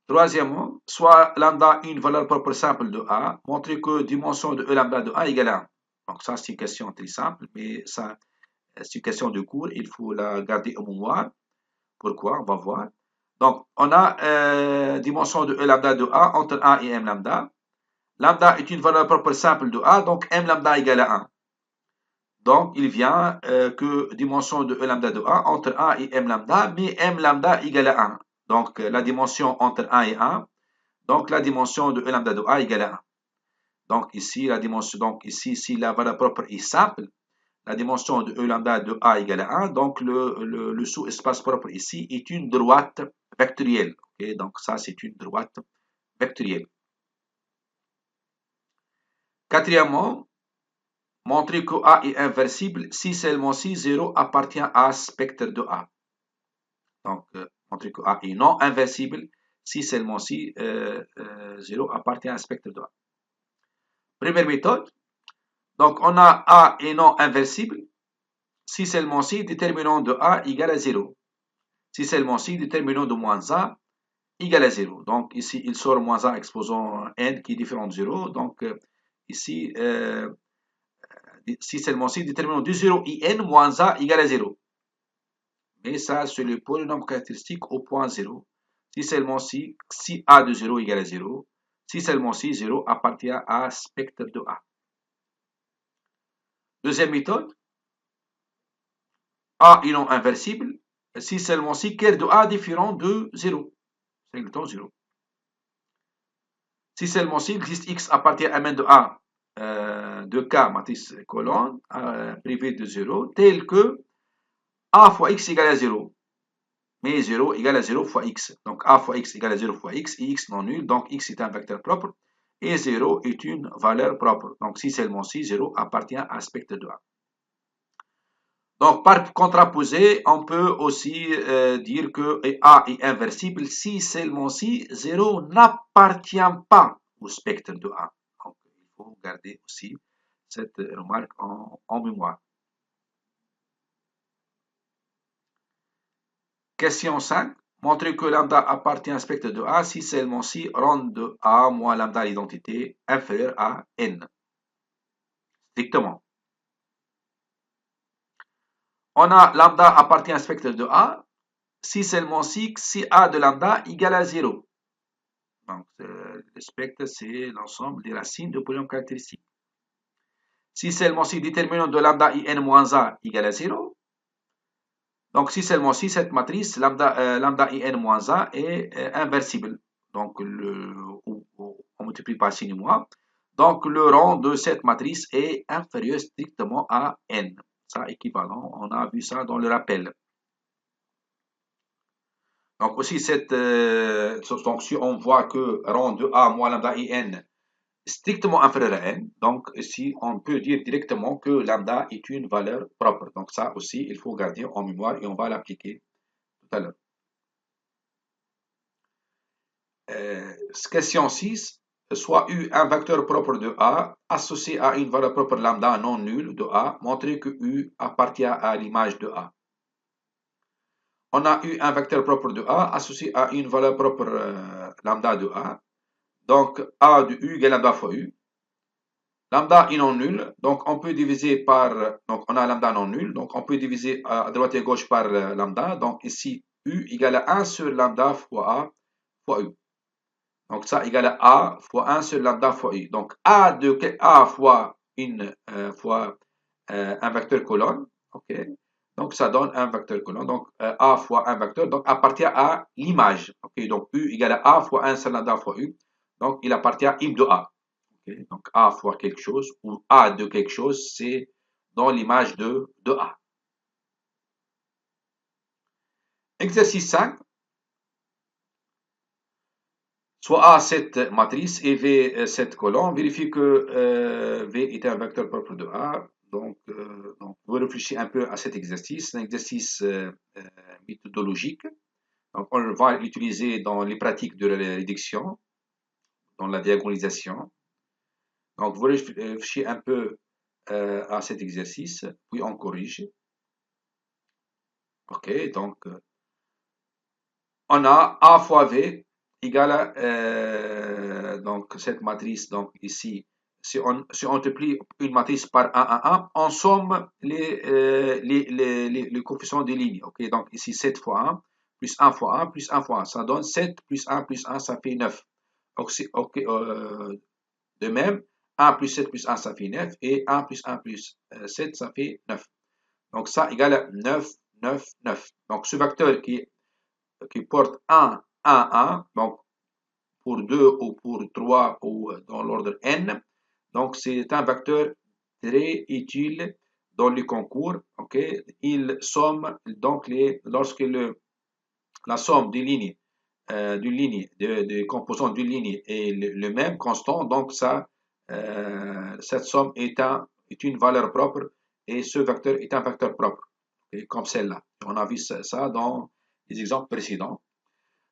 Troisièmement, soit lambda une valeur propre simple de A, montrer que dimension de E lambda de A égale à 1. Donc ça, c'est une question très simple, mais ça, c'est une question de cours, il faut la garder au mémoire. Pourquoi? On va voir. Donc, on a dimension de E lambda de A entre 1 et M lambda. Lambda est une valeur propre simple de A, donc M lambda égale à 1. Donc, il vient que dimension de E lambda de A entre 1 et M lambda, mais M lambda égale à 1. Donc, la dimension entre 1 et 1. Donc, la dimension de E lambda de A égale à 1. Donc, ici, la dimension, donc ici, si la valeur propre est simple, la dimension de E lambda de A égale à 1. Donc, le sous-espace propre ici est une droite vectorielle. Okay? Donc, ça, c'est une droite vectorielle. Quatrièmement, montrer que A est inversible si seulement si 0 appartient à spectre de A. Donc, montrer que A est non inversible si seulement si 0 appartient à spectre de A. Première méthode. Donc, on a A est non inversible si seulement si déterminant de A égale à 0. Si seulement si déterminant de moins A égale à 0. Donc, ici, il sort moins A exposant n qui est différent de 0. Donc, ici, si seulement si déterminant de 0 et n moins A égale à 0. Mais ça, c'est le polynôme caractéristique au point 0. Si seulement si A de 0 égale à 0, si seulement si 0 appartient à spectre de A. Deuxième méthode, A est non inversible, si seulement si ker de A différent de 0. C'est exactement 0. Si seulement si existe X appartient à un de A de K, matrice colonne, privée de 0, tel que A fois X égale à 0. Mais 0 égale à 0 fois X. Donc A fois X égale à 0 fois X, et X non nul, donc X est un vecteur propre, et 0 est une valeur propre. Donc si seulement si 0 appartient à spectre de A. Donc, par contraposé, on peut aussi dire que A est inversible si seulement si 0 n'appartient pas au spectre de A. Donc, il faut garder aussi cette remarque en mémoire. Question 5. Montrer que lambda appartient à un spectre de A si seulement si rang de A moins lambda l'identité inférieure à n. Strictement. On a lambda appartient à un spectre de A si seulement si A de lambda égale à 0. Donc, le spectre, c'est l'ensemble des racines de polynômes caractéristiques. Si seulement si déterminant de lambda in moins a égale à 0, donc si seulement si cette matrice lambda in moins a est inversible, donc on multiplie par signe moins, donc le rang de cette matrice est inférieur strictement à n. Ça, équivalent, on a vu ça dans le rappel. Donc aussi, donc si on voit que rang de A moins lambda in strictement inférieur à n, donc ici on peut dire directement que lambda est une valeur propre. Donc ça aussi, il faut garder en mémoire et on va l'appliquer tout à l'heure. Question 6. Soit U un vecteur propre de A associé à une valeur propre lambda non nulle de A, montrer que U appartient à l'image de A. On a eu un vecteur propre de A associé à une valeur propre lambda de A. Donc A de U égale lambda fois U. Lambda est non nul, donc on peut diviser par, donc on a lambda non nul, donc on peut diviser à droite et à gauche par lambda, donc ici U égale à 1 sur lambda fois A fois U. Donc ça égale à A fois 1 sur lambda fois U. Donc A de A fois un vecteur colonne, ok. Donc ça donne un vecteur colonne, donc A fois un vecteur, donc appartient à l'image, ok. Donc U égale à A fois 1 sur lambda fois U, donc il appartient à im de A. Okay. Donc A fois quelque chose ou A de quelque chose, c'est dans l'image de A. Exercice 5. Soit A cette matrice et V cette colonne. Vérifie que V est un vecteur propre de A. Donc vous réfléchissez un peu à cet exercice. C'est un exercice méthodologique. Donc on va l'utiliser dans les pratiques de la réduction, dans la diagonalisation. Donc vous réfléchissez un peu à cet exercice, puis on corrige. Ok, donc on a A fois V égale à donc cette matrice, donc ici, si on multiplie une matrice par 1, 1, 1, on somme les coefficients des lignes. Ok, donc ici 7 fois 1, plus 1 fois 1, plus 1 fois 1, ça donne 7 plus 1 plus 1, ça fait 9. Donc, de même, 1 plus 7 plus 1, ça fait 9, et 1 plus 1 plus 7, ça fait 9. Donc ça égale à 9, 9, 9. Donc ce vecteur qui porte 1, 1, 1, donc pour 2 ou pour 3 ou dans l'ordre n. Donc c'est un vecteur très utile dans les concours. Okay? Il somme donc lorsque la somme des lignes des composants d'une ligne est le même, constant, donc ça, cette somme est une valeur propre et ce vecteur est un vecteur propre, okay? Comme celle-là. On a vu ça dans les exemples précédents.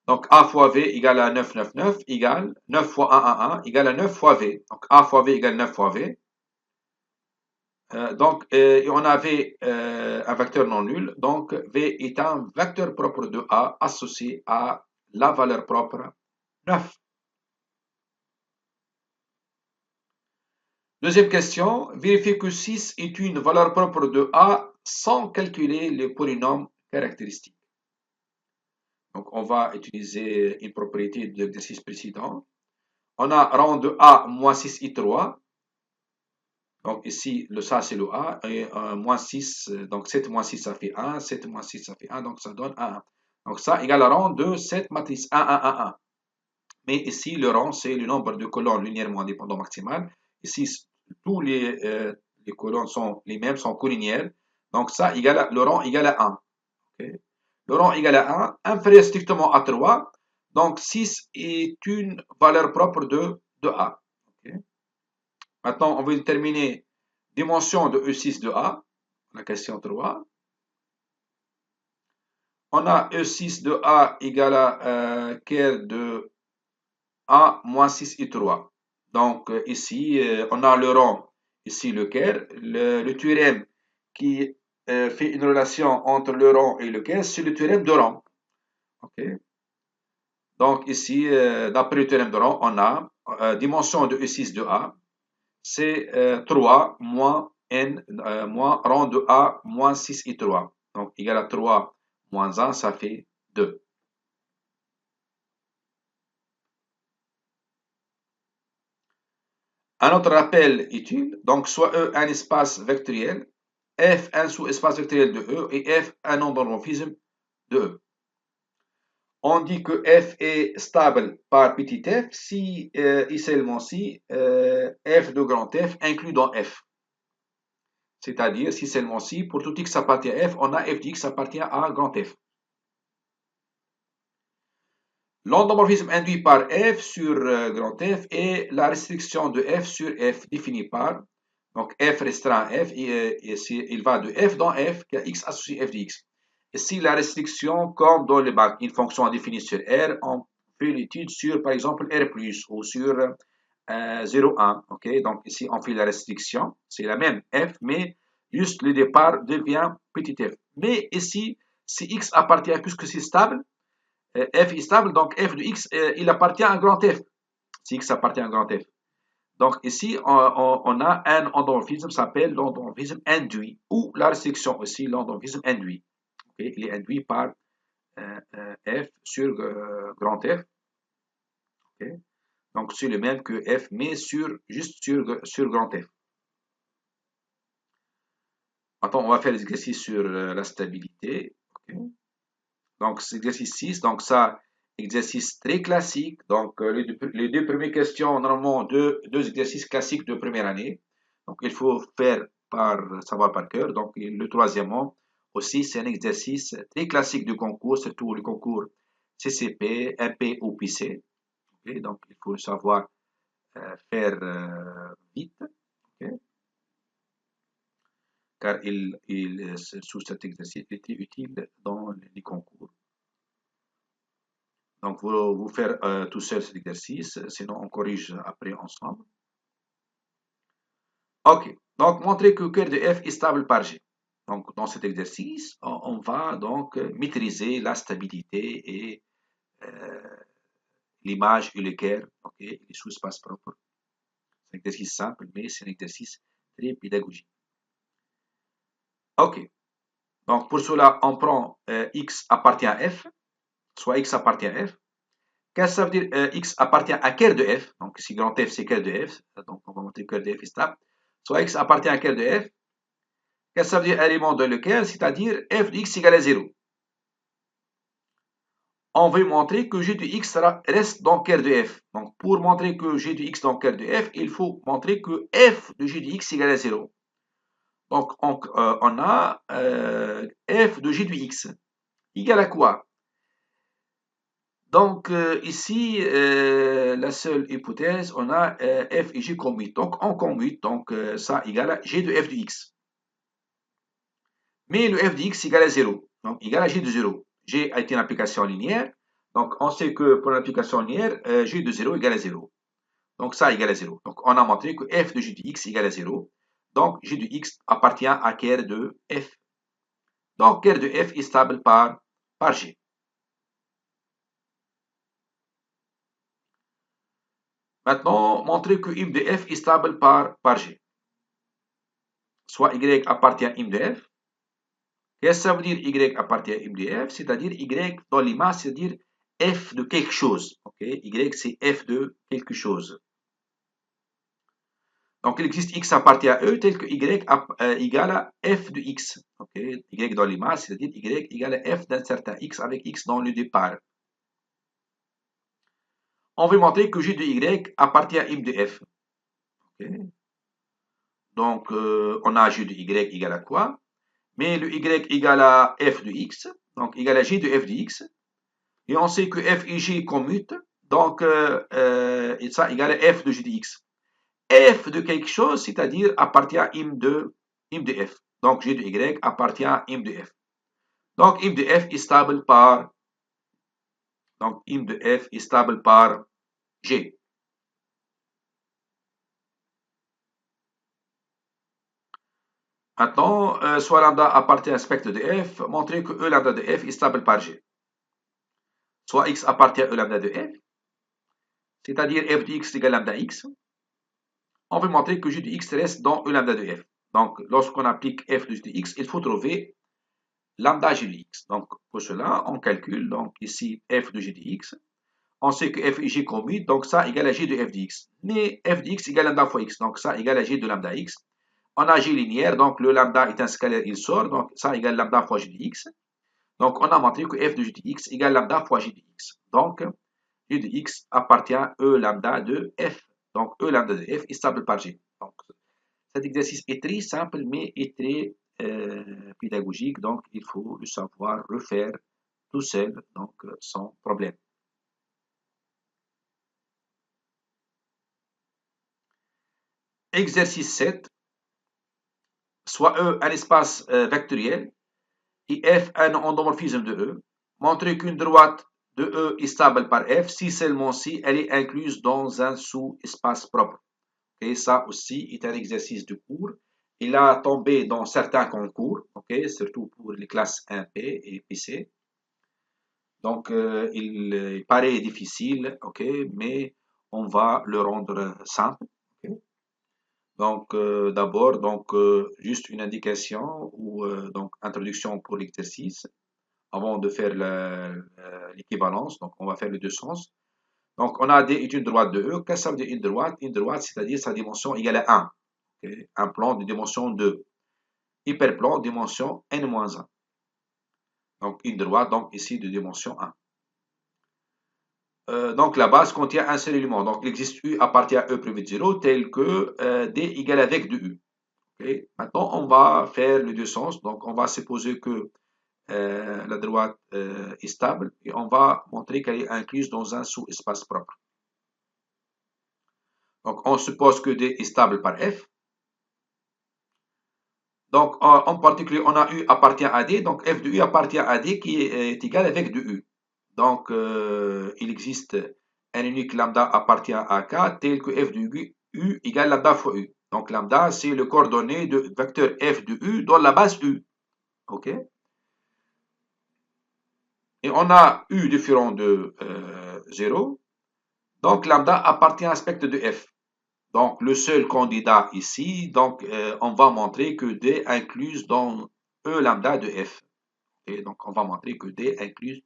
Donc A fois V égale à 9, 9, 9 égale 9 fois 1, 1, 1 égale à 9 fois V. Donc A fois V égale 9 fois V. Donc on avait un vecteur non nul. Donc V est un vecteur propre de A associé à la valeur propre 9. Deuxième question, vérifiez que 6 est une valeur propre de A sans calculer les polynômes caractéristiques. Donc on va utiliser une propriété de l'exercice précédent. On a rang de A moins 6 i3. Donc ici, ça c'est le A, et moins 6, donc 7 moins 6 ça fait 1, 7 moins 6 ça fait 1, donc ça donne 1. Donc ça égale le rang de cette matrice 1, 1, 1, 1. Mais ici, le rang, c'est le nombre de colonnes linéairement indépendants maximal. Ici, tous les colonnes sont les mêmes, sont collinéaires. Donc ça égale le rang égale à 1. Okay. Le rang égale à 1, inférieur strictement à 3. Donc 6 est une valeur propre de A. Okay. Maintenant, on va déterminer dimension de E6 de A, la question 3. On a E6 de A égale à quart de A moins 6 et 3. Donc ici, on a le rang, ici le quart. Le théorème qui fait une relation entre le rang et le quart, c'est le théorème de rang. Okay. Donc ici, d'après le théorème de rang, on a dimension de E6 de A, c'est 3 moins n moins rang de A moins 6 et 3. Donc égal à 3 moins 1, ça fait 2. Un autre rappel utile, donc soit E un espace vectoriel, F un sous-espace vectoriel de E et F un endomorphisme de E. On dit que F est stable par petit f si et seulement si F de grand F inclus dans F. C'est-à-dire si seulement si pour tout x appartient à F, on a f de x appartient à grand F. L'endomorphisme induit par f sur grand F est la restriction de f sur f définie par, donc f restreint f, il va de f dans f, qui a x associé f de x. Et si la restriction, comme dans le bac, une fonction définie sur R, on fait l'étude sur, par exemple, R+, ou sur 0,1. Okay? Donc ici, on fait la restriction, c'est la même f, mais juste le départ devient petit f. Mais ici, si x appartient, puisque c'est stable, f est stable, donc f de x, il appartient à grand F. Si x appartient à grand F. Donc ici, on a un endomorphisme, s'appelle l'endomorphisme induit, ou la restriction aussi, l'endomorphisme induit. Okay? Il est induit par f sur grand F. Okay? Donc c'est le même que f, mais juste sur grand F. Maintenant, on va faire l'exercice sur la stabilité. Okay? Donc, c'est exercice 6. Donc, ça, exercice très classique. Donc, les deux premières questions, normalement, deux exercices classiques de première année. Donc, il faut faire savoir par cœur. Donc, le troisièmement, aussi, c'est un exercice très classique du concours, surtout le concours CCP, MP ou PC. Okay? Donc, il faut savoir faire vite. Okay? Car sous cet exercice, il était utile dans les concours. Donc, vous faire tout seul cet exercice, sinon on corrige après ensemble. OK. Donc, montrer que cœur de F est stable par G. Donc, dans cet exercice, on va donc maîtriser la stabilité et l'image et le cœur, okay, les sous-espaces propres. C'est un exercice simple, mais c'est un exercice très pédagogique. OK. Donc, pour cela, on prend X appartient à F, soit X appartient à F. Qu'est-ce que ça veut dire x appartient à quart de f, donc si grand f c'est quart de f, donc on va montrer que quart de f est stable, soit x appartient à quart de f. Qu'est-ce que ça veut dire élément de lequel, c'est-à-dire f de x égale à 0. On veut montrer que g de x reste dans quart de f. Donc pour montrer que g de x dans quart de f, il faut montrer que f de g de x égale à 0. Donc on a f de g de x égale à quoi? Donc ici, la seule hypothèse, on a f et g commute. Donc on commute, donc ça égale à g de f de x. Mais le f de x égale à 0, donc égale à g de 0. G a été une application linéaire, donc on sait que pour l'application linéaire, g de 0 égale à 0. Donc ça égale à 0. Donc on a montré que f de g de x égale à 0. Donc g de x appartient à quart de f. Donc quart de f est stable par g. Maintenant, montrer que m de f est stable par g. Soit y appartient à m de f. Qu'est-ce que ça veut dire y appartient à m de f? C'est-à-dire y dans l'image, c'est-à-dire f de quelque chose. Okay? Y, c'est f de quelque chose. Donc, il existe x appartient à E tel que y égale à f de x. Okay? Y dans l'image, c'est-à-dire y égale à f d'un certain x avec x dans le départ. On veut montrer que g de y appartient à m de f. Okay? Donc, on a g de y égale à quoi? Mais le y égale à f de x, donc égale à g de f de x. Et on sait que f et g commutent, donc et ça égale à f de g de x. F de quelque chose, c'est-à-dire appartient à m de f. Donc g de y appartient à m de f. Donc m de f est stable par, donc m de f est stable par g. Maintenant, soit lambda appartient à un spectre de f, montrer que E lambda de f est stable par g. Soit x appartient à E lambda de f, c'est-à-dire f de x égale lambda x. On veut montrer que g de x reste dans E lambda de f. Donc, lorsqu'on applique f de g de x, il faut trouver lambda g de x. Donc, pour cela, on calcule, donc ici, f de g de x. On sait que f et g commutent, donc ça égale à g de f de x. Mais f de x égale lambda fois x, donc ça égale à g de lambda x. On a g linéaire, donc le lambda est un scalaire, il sort, donc ça égale lambda fois g de x. Donc, on a montré que f de g de x égale lambda fois g de x. Donc, g de x appartient à E lambda de f. Donc, E lambda de f est stable par g. Donc, cet exercice est très simple, mais est très pédagogique. Donc, il faut le savoir refaire tout seul, donc sans problème. Exercice 7. Soit E un espace vectoriel et F un endomorphisme de E. Montrez qu'une droite de E est stable par F si seulement si elle est incluse dans un sous-espace propre. Et ça aussi est un exercice de cours. Il a tombé dans certains concours, surtout pour les classes 1P et PC. Donc, il paraît difficile, mais on va le rendre simple. Donc, d'abord, juste une indication ou donc introduction pour l'exercice avant de faire l'équivalence. Donc, on va faire les deux sens. Donc, on a D est une droite de E. Qu'est-ce que ça veut dire une droite? Une droite, c'est-à-dire sa dimension égale à 1. Un plan de dimension 2. Hyperplan, dimension n-1. Donc, une droite, donc ici de dimension 1. Donc, la base contient un seul élément. Donc, il existe U appartient à E privé de 0 tel que D égale avec de U. Maintenant, on va faire les deux sens. Donc, on va supposer que la droite est stable et on va montrer qu'elle est incluse dans un sous-espace propre. Donc, on suppose que D est stable par F. Donc, en particulier, on a U appartient à D. Donc, F de U appartient à D qui est égal avec de U. Donc, il existe un unique lambda appartient à K tel que F de U égale lambda fois U. Donc, lambda, c'est le coordonné de vecteur F de U dans la base U. OK? Et on a U différent de 0. Donc, lambda appartient à un spectre de F. Donc, le seul candidat ici, donc, on va montrer que D incluse dans E lambda de F. Et donc, on va montrer que D incluse.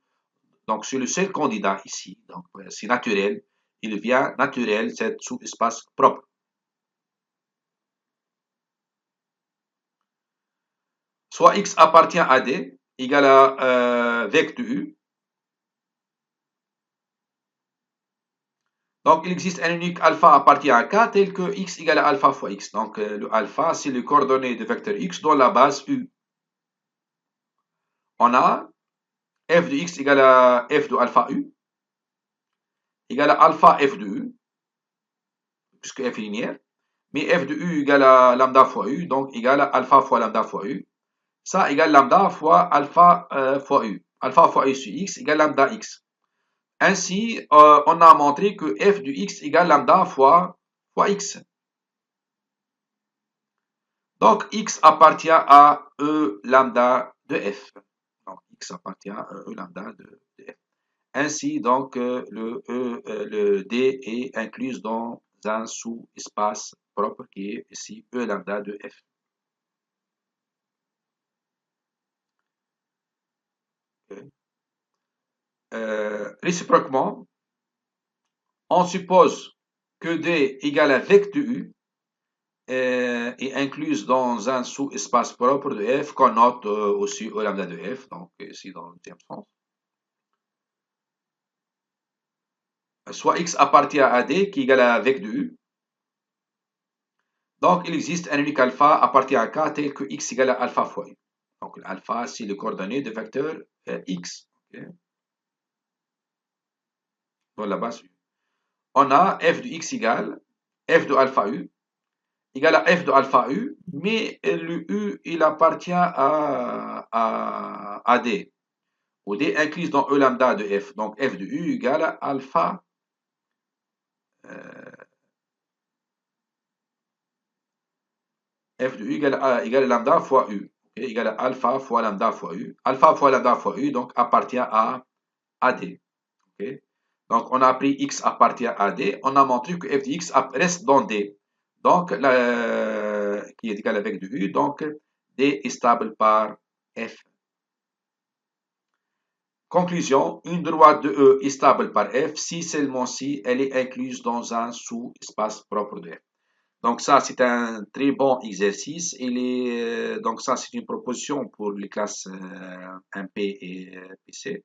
Donc, c'est le seul candidat ici. Donc, c'est naturel. Il vient naturel, c'est sous-espace propre. Soit X appartient à D, égale à vec de U. Donc, il existe un unique alpha appartient à K tel que X égale à alpha fois X. Donc, le alpha, c'est le coordonnées de vecteur X dans la base U. On a f de X égale à f de alpha U égale à alpha f de U, puisque f est linéaire. Mais f de U égale à lambda fois U, donc égale à alpha fois lambda fois U. Ça égale lambda fois alpha fois U. Alpha fois U sur X égale lambda X. Ainsi, on a montré que f de X égale lambda fois X. Donc, X appartient à E lambda de F. Donc, X appartient à E lambda de F. Ainsi, donc, le D est inclus dans un sous-espace propre qui est ici E lambda de F. Réciproquement, on suppose que D égale à vec de U est incluse dans un sous-espace propre de f qu'on note aussi au lambda de f, donc ici dans le deuxième sens. Soit x appartient à d qui est égal à vec de u. Donc il existe un unique alpha appartient à k tel que x égale à alpha fois u. Donc l'alpha, c'est les coordonnées de vecteur x. Okay, dans la base u. On a f de x égale f de alpha u égale à f de alpha u, mais le u, il appartient à d, où d incluse dans e lambda de f. Donc f de u égale à alpha f de u égale à lambda fois u, okay, égale à alpha fois lambda fois u. Alpha fois lambda fois u, donc appartient à d. Okay. Donc on a appris x appartient à d, on a montré que f de x reste dans d, donc qui est égal avec de u, donc d est stable par f. Conclusion, une droite de E est stable par F si seulement si elle est incluse dans un sous-espace propre de F. Donc ça, c'est un très bon exercice. Donc ça, c'est une proposition pour les classes 1P et PC.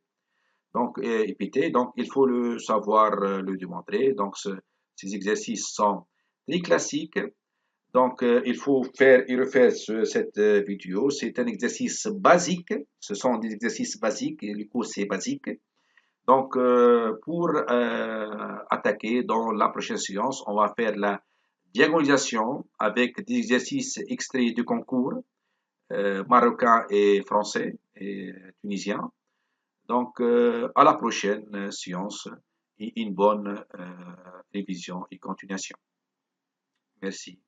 Donc, et PT. Donc, il faut le savoir le démontrer. Donc, ces exercices sont très classiques. Donc, il faut faire et refaire cette vidéo. C'est un exercice basique. Ce sont des exercices basiques et du coup, c'est basique. Donc, pour attaquer dans la prochaine séance, on va faire la diagonalisation avec des exercices extraits du concours marocain et français et tunisien. Donc, à la prochaine séance et une bonne révision et continuation. Merci.